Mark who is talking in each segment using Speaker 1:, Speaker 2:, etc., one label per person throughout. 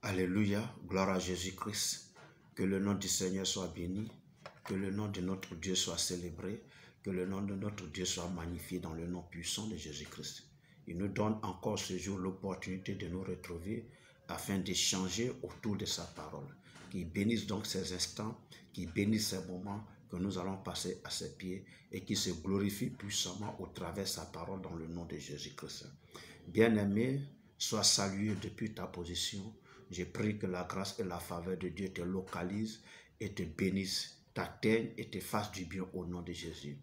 Speaker 1: Alléluia, gloire à Jésus-Christ. Que le nom du Seigneur soit béni, que le nom de notre Dieu soit célébré, que le nom de notre Dieu soit magnifié dans le nom puissant de Jésus-Christ. Il nous donne encore ce jour l'opportunité de nous retrouver afin d'échanger autour de sa parole. Qu'il bénisse donc ces instants, qu'il bénisse ces moments que nous allons passer à ses pieds et qu'il se glorifie puissamment au travers de sa parole dans le nom de Jésus-Christ. Bien-aimé, sois salué depuis ta position. Je prie que la grâce et la faveur de Dieu te localisent et te bénissent, t'atteignent et te fassent du bien au nom de Jésus.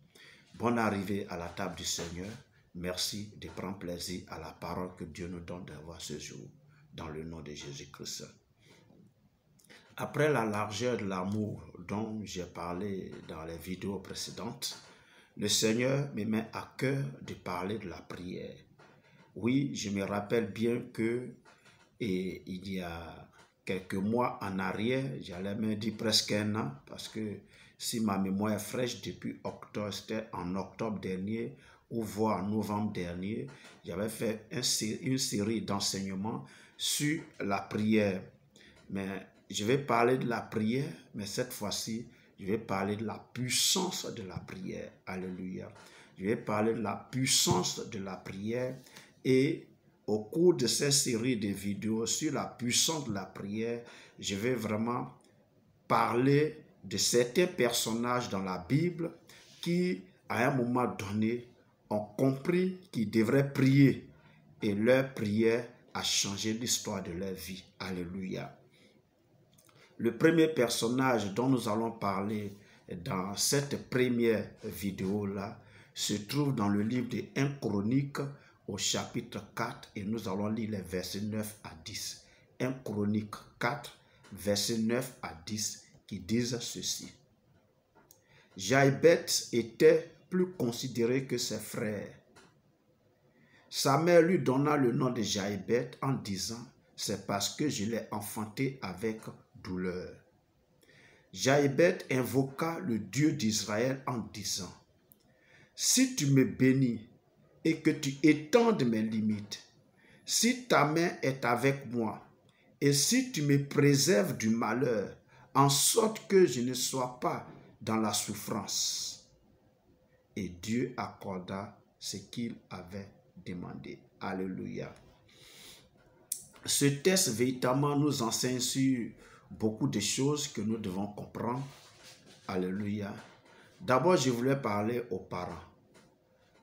Speaker 1: Bonne arrivée à la table du Seigneur. Merci de prendre plaisir à la parole que Dieu nous donne d'avoir ce jour, dans le nom de Jésus-Christ. Après la largeur de l'amour dont j'ai parlé dans les vidéos précédentes, le Seigneur me met à cœur de parler de la prière. Oui, je me rappelle bien que il y a quelques mois en arrière, j'allais me dire presque un an, parce que si ma mémoire est fraîche, depuis octobre, c'était en octobre dernier, ou voire en novembre dernier, j'avais fait une série d'enseignements sur la prière. Mais je vais parler de la prière, mais cette fois-ci, je vais parler de la puissance de la prière. Alléluia. Je vais parler de la puissance de la prière et au cours de cette série de vidéos sur la puissance de la prière, je vais vraiment parler de certains personnages dans la Bible qui, à un moment donné, ont compris qu'ils devraient prier et leur prière a changé l'histoire de leur vie. Alléluia. Le premier personnage dont nous allons parler dans cette première vidéo-là se trouve dans le livre de 1 Chronique au chapitre 4 et nous allons lire les versets 9 à 10. 1 Chronique 4, versets 9 à 10 qui disent ceci. Jaïbeth était plus considéré que ses frères. Sa mère lui donna le nom de Jaïbeth en disant « C'est parce que je l'ai enfanté avec douleur. » Jaïbeth invoqua le Dieu d'Israël en disant « Si tu me bénis et que tu étendes mes limites, si ta main est avec moi et si tu me préserves du malheur, en sorte que je ne sois pas dans la souffrance. » Et Dieu accorda ce qu'il avait demandé. Alléluia. Ce texte véritablement nous enseigne sur beaucoup de choses que nous devons comprendre. Alléluia. D'abord, je voulais parler aux parents.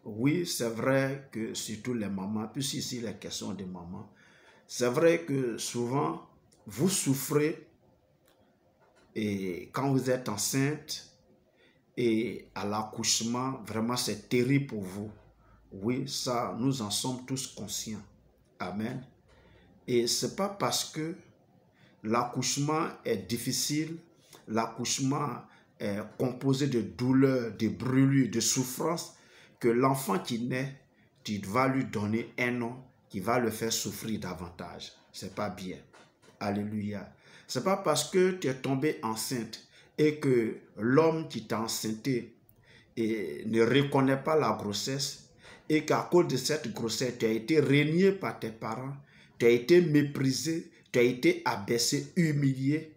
Speaker 1: Oui, c'est vrai que surtout les mamans, puisqu'ici il est question de mamans, c'est vrai que souvent, vous souffrez et quand vous êtes enceinte et à l'accouchement, vraiment c'est terrible pour vous. Oui, ça, nous en sommes tous conscients. Amen. Et ce n'est pas parce que l'accouchement est difficile, l'accouchement est composé de douleurs, de brûlures, de souffrances, que l'enfant qui naît, tu vas lui donner un nom qui va le faire souffrir davantage. Ce n'est pas bien. Alléluia. Ce n'est pas parce que tu es tombé enceinte et que l'homme qui t'a enceinté ne reconnaît pas la grossesse et qu'à cause de cette grossesse, tu as été renié par tes parents, tu as été méprisé, tu as été abaissé, humilié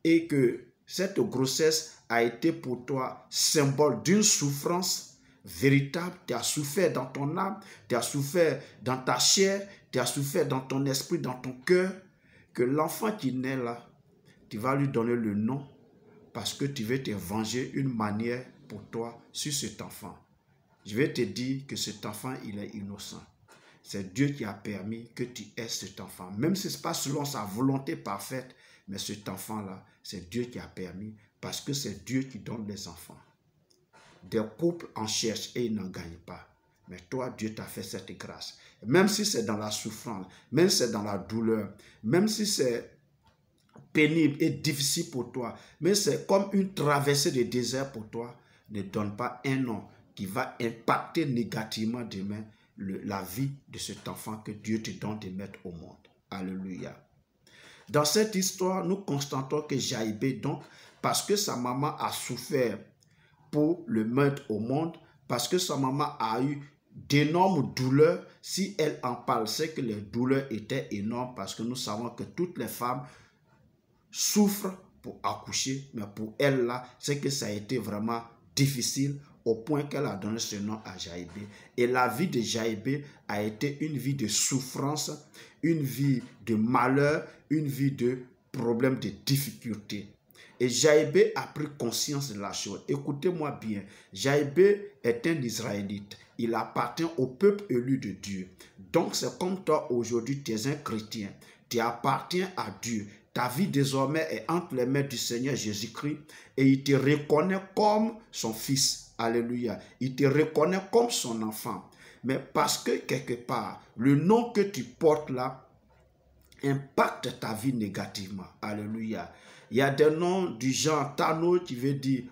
Speaker 1: et que cette grossesse a été pour toi symbole d'une souffrance véritable. Tu as souffert dans ton âme, tu as souffert dans ta chair, tu as souffert dans ton esprit, dans ton cœur, que l'enfant qui naît là, tu vas lui donner le nom parce que tu veux te venger une manière pour toi sur cet enfant. Je vais te dire que cet enfant, il est innocent. C'est Dieu qui a permis que tu aies cet enfant. Même si ce n'est pas selon sa volonté parfaite, mais cet enfant-là, c'est Dieu qui a permis parce que c'est Dieu qui donne les enfants. Des couples en cherchent et ils n'en gagnent pas. Mais toi, Dieu t'a fait cette grâce. Même si c'est dans la souffrance, même si c'est dans la douleur, même si c'est pénible et difficile pour toi, mais c'est comme une traversée de désert pour toi, ne donne pas un nom qui va impacter négativement demain la vie de cet enfant que Dieu te donne de mettre au monde. Alléluia. Dans cette histoire, nous constatons que Jaïbeth, donc, parce que sa maman a souffert pour le mettre au monde, parce que sa maman a eu d'énormes douleurs. Si elle en parle, c'est que les douleurs étaient énormes parce que nous savons que toutes les femmes souffrent pour accoucher, mais pour elle là, c'est que ça a été vraiment difficile au point qu'elle a donné ce nom à Jaïbé. Et la vie de Jaïbé a été une vie de souffrance, une vie de malheur, une vie de problèmes, de difficultés. Et Jaïbé a pris conscience de la chose. Écoutez-moi bien, Jaïbé est un Israélite. Il appartient au peuple élu de Dieu. Donc c'est comme toi aujourd'hui, tu es un chrétien. Tu appartiens à Dieu. Ta vie désormais est entre les mains du Seigneur Jésus-Christ et il te reconnaît comme son fils. Alléluia. Il te reconnaît comme son enfant. Mais parce que quelque part, le nom que tu portes là impacte ta vie négativement. Alléluia. Il y a des noms du genre Tano qui veut dire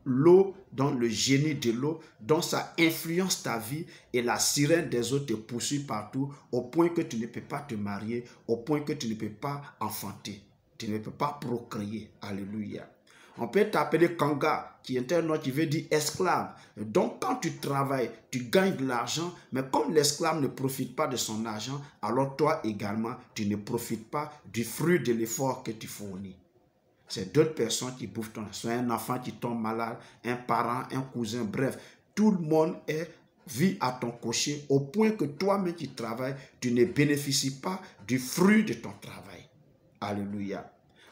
Speaker 1: l'eau, dans le génie de l'eau, donc ça influence ta vie et la sirène des eaux te poursuit partout au point que tu ne peux pas te marier, au point que tu ne peux pas enfanter, tu ne peux pas procréer. Alléluia. On peut t'appeler Kanga, qui est un nom qui veut dire esclave. Donc quand tu travailles, tu gagnes de l'argent, mais comme l'esclave ne profite pas de son argent, alors toi également, tu ne profites pas du fruit de l'effort que tu fournis. C'est d'autres personnes qui bouffent ton soit un enfant qui tombe malade, un parent, un cousin, bref. Tout le monde vit à ton cocher au point que toi-même qui travailles, tu ne bénéficies pas du fruit de ton travail. Alléluia.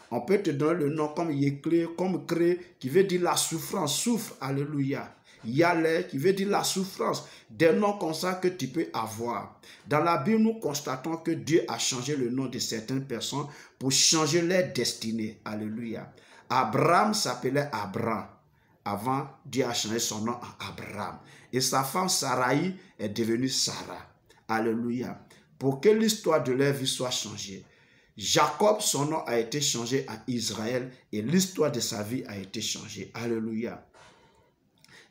Speaker 1: On peut te donner le nom comme Yéclé, comme Cré, qui veut dire la souffrance, souffre. Alléluia. Yalé, qui veut dire la souffrance. Des noms comme ça que tu peux avoir. Dans la Bible, nous constatons que Dieu a changé le nom de certaines personnes pour changer leur destinée. Alléluia. Abraham s'appelait Abraham. Avant, Dieu a changé son nom en Abraham. Et sa femme Sarai est devenue Sarah. Alléluia. Pour que l'histoire de leur vie soit changée. Jacob, son nom a été changé en Israël et l'histoire de sa vie a été changée. Alléluia.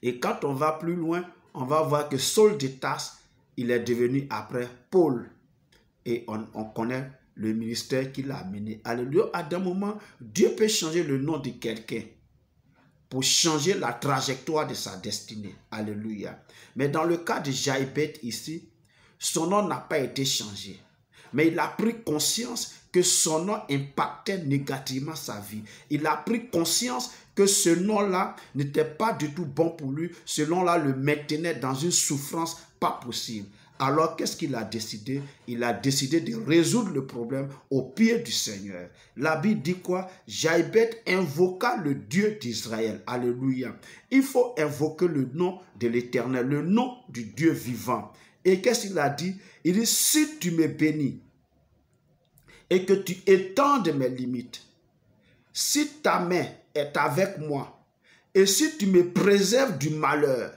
Speaker 1: Et quand on va plus loin, on va voir que Saul de Tarse, il est devenu après Paul. Et on connaît le ministère qu'il a mené. Alléluia. À un moment, Dieu peut changer le nom de quelqu'un pour changer la trajectoire de sa destinée. Alléluia. Mais dans le cas de Jaïbé ici, son nom n'a pas été changé. Mais il a pris conscience que son nom impactait négativement sa vie. Il a pris conscience que ce nom-là n'était pas du tout bon pour lui. Ce nom-là le maintenait dans une souffrance pas possible. Alors, qu'est-ce qu'il a décidé? Il a décidé de résoudre le problème au pied du Seigneur. La Bible dit quoi? Jaïbé invoqua le Dieu d'Israël. Alléluia. Il faut invoquer le nom de l'Éternel, le nom du Dieu vivant. Et qu'est-ce qu'il a dit? Il dit, si tu me bénis et que tu étendes mes limites, si ta main est avec moi et si tu me préserves du malheur,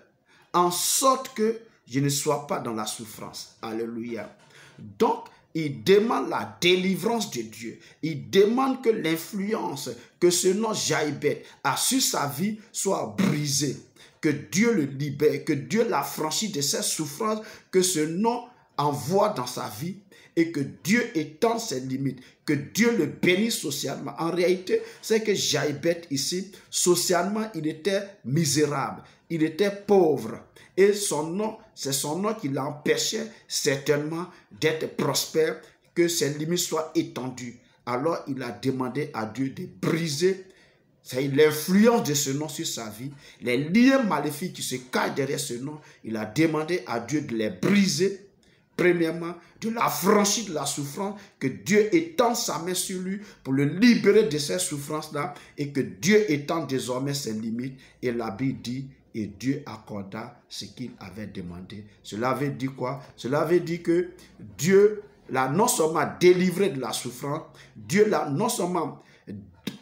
Speaker 1: en sorte que je ne sois pas dans la souffrance. Alléluia. Donc, il demande la délivrance de Dieu. Il demande que l'influence que ce nom Jaïbé a sur sa vie soit brisée. Que Dieu le libère, que Dieu l'affranchisse de ses souffrances, que ce nom envoie dans sa vie et que Dieu étende ses limites, que Dieu le bénisse socialement. En réalité, c'est que Jaïbé ici, socialement, il était misérable, il était pauvre. Et son nom, c'est son nom qui l'empêchait certainement d'être prospère, que ses limites soient étendues. Alors, il a demandé à Dieu de briser l'influence de ce nom sur sa vie, les liens maléfiques qui se cachent derrière ce nom. Il a demandé à Dieu de les briser. Premièrement, de l'affranchir de la souffrance, que Dieu étende sa main sur lui pour le libérer de ces souffrances-là et que Dieu étende désormais ses limites. Et la Bible dit, et Dieu accorda ce qu'il avait demandé. Cela veut dire quoi? Cela veut dire que Dieu l'a non seulement délivré de la souffrance, Dieu l'a non seulement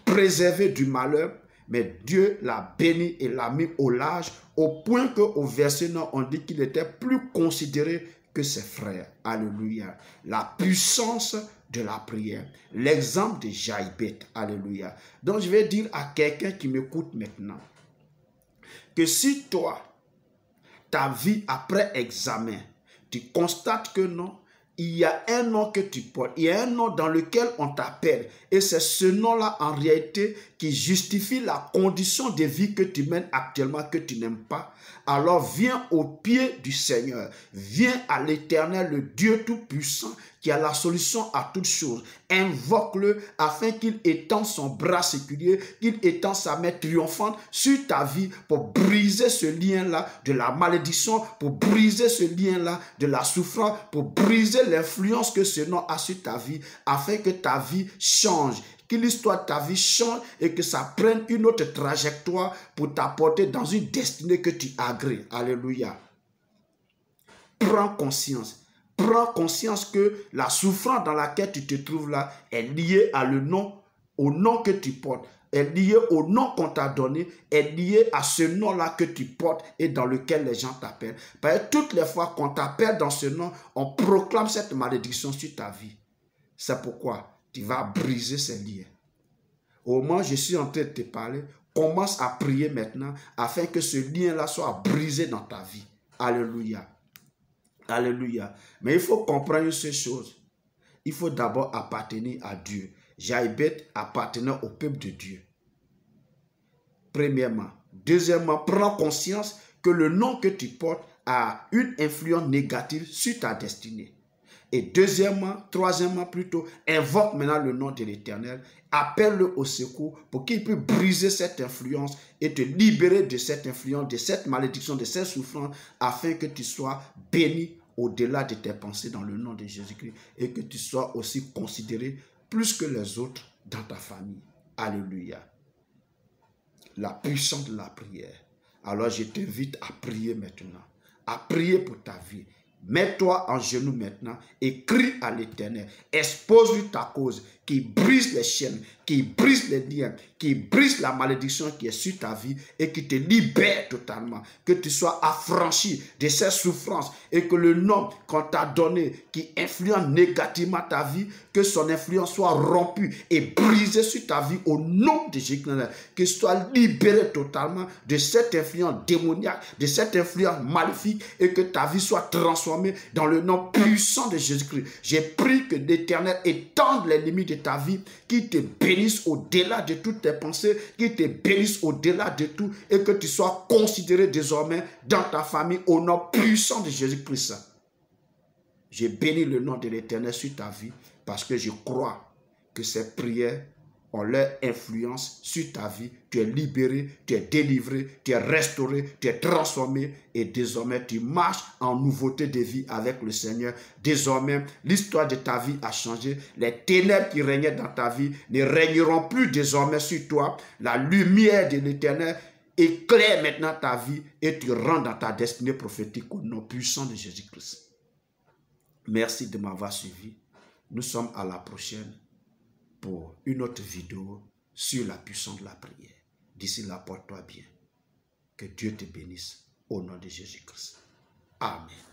Speaker 1: préservé du malheur, mais Dieu l'a béni et l'a mis au large, au point qu'au verset 9, on dit qu'il était plus considéré que ses frères. Alléluia. La puissance de la prière. L'exemple de Jaïbé. Alléluia. Donc je vais dire à quelqu'un qui m'écoute maintenant, que si toi, ta vie après examen, tu constates que non, il y a un nom que tu portes, il y a un nom dans lequel on t'appelle. Et c'est ce nom-là, en réalité, qui justifie la condition de vie que tu mènes actuellement, que tu n'aimes pas. Alors viens au pied du Seigneur. Viens à l'Éternel, le Dieu Tout-Puissant, qui a la solution à toutes choses. Invoque-le afin qu'il étende son bras séculier, qu'il étende sa main triomphante sur ta vie pour briser ce lien-là de la malédiction, pour briser ce lien-là de la souffrance, pour briser l'influence que ce nom a sur ta vie, afin que ta vie change, que l'histoire de ta vie change et que ça prenne une autre trajectoire pour t'apporter dans une destinée que tu agrées. Alléluia. Prends conscience. Prends conscience que la souffrance dans laquelle tu te trouves là est liée au nom que tu portes, est liée au nom qu'on t'a donné, est liée à ce nom-là que tu portes et dans lequel les gens t'appellent. Parce que toutes les fois qu'on t'appelle dans ce nom, on proclame cette malédiction sur ta vie. C'est pourquoi tu vas briser ces liens. Au moment où je suis en train de te parler, commence à prier maintenant afin que ce lien-là soit brisé dans ta vie. Alléluia. Alléluia. Mais il faut comprendre une seule chose. Il faut d'abord appartenir à Dieu. Jaïbet appartenait au peuple de Dieu. Premièrement. Deuxièmement, prends conscience que le nom que tu portes a une influence négative sur ta destinée. Et troisièmement plutôt, invoque maintenant le nom de l'Éternel, appelle-le au secours pour qu'il puisse briser cette influence et te libérer de cette influence, de cette malédiction, de cette souffrance, afin que tu sois béni au-delà de tes pensées dans le nom de Jésus-Christ et que tu sois aussi considéré plus que les autres dans ta famille. Alléluia. La puissance de la prière. Alors je t'invite à prier maintenant, à prier pour ta vie. Mets-toi en genoux maintenant et crie à l'Éternel. Expose-lui ta cause qui brise les chaînes, qui brise les liens, qui brise la malédiction qui est sur ta vie et qui te libère totalement. Que tu sois affranchi de ces souffrances et que le nom qu'on t'a donné qui influence négativement ta vie, que son influence soit rompue et brisée sur ta vie au nom de Jésus-Christ. Que tu sois libéré totalement de cette influence démoniaque, de cette influence maléfique et que ta vie soit transformée dans le nom puissant de Jésus-Christ. J'ai prié que l'Éternel étende les limites de ta vie, qu'il te bénisse au-delà de toutes tes pensées, qu'il te bénisse au-delà de tout et que tu sois considéré désormais dans ta famille au nom puissant de Jésus-Christ. J'ai béni le nom de l'Éternel sur ta vie parce que je crois que ces prières ont leur influence sur ta vie. Tu es libéré, tu es délivré, tu es restauré, tu es transformé et désormais tu marches en nouveauté de vie avec le Seigneur. Désormais, l'histoire de ta vie a changé. Les ténèbres qui régnaient dans ta vie ne régneront plus désormais sur toi. La lumière de l'Éternel éclaire maintenant ta vie et tu rentres dans ta destinée prophétique au nom puissant de Jésus-Christ. Merci de m'avoir suivi. Nous sommes à la prochaine pour une autre vidéo sur la puissance de la prière. D'ici là, porte-toi bien. Que Dieu te bénisse au nom de Jésus-Christ. Amen.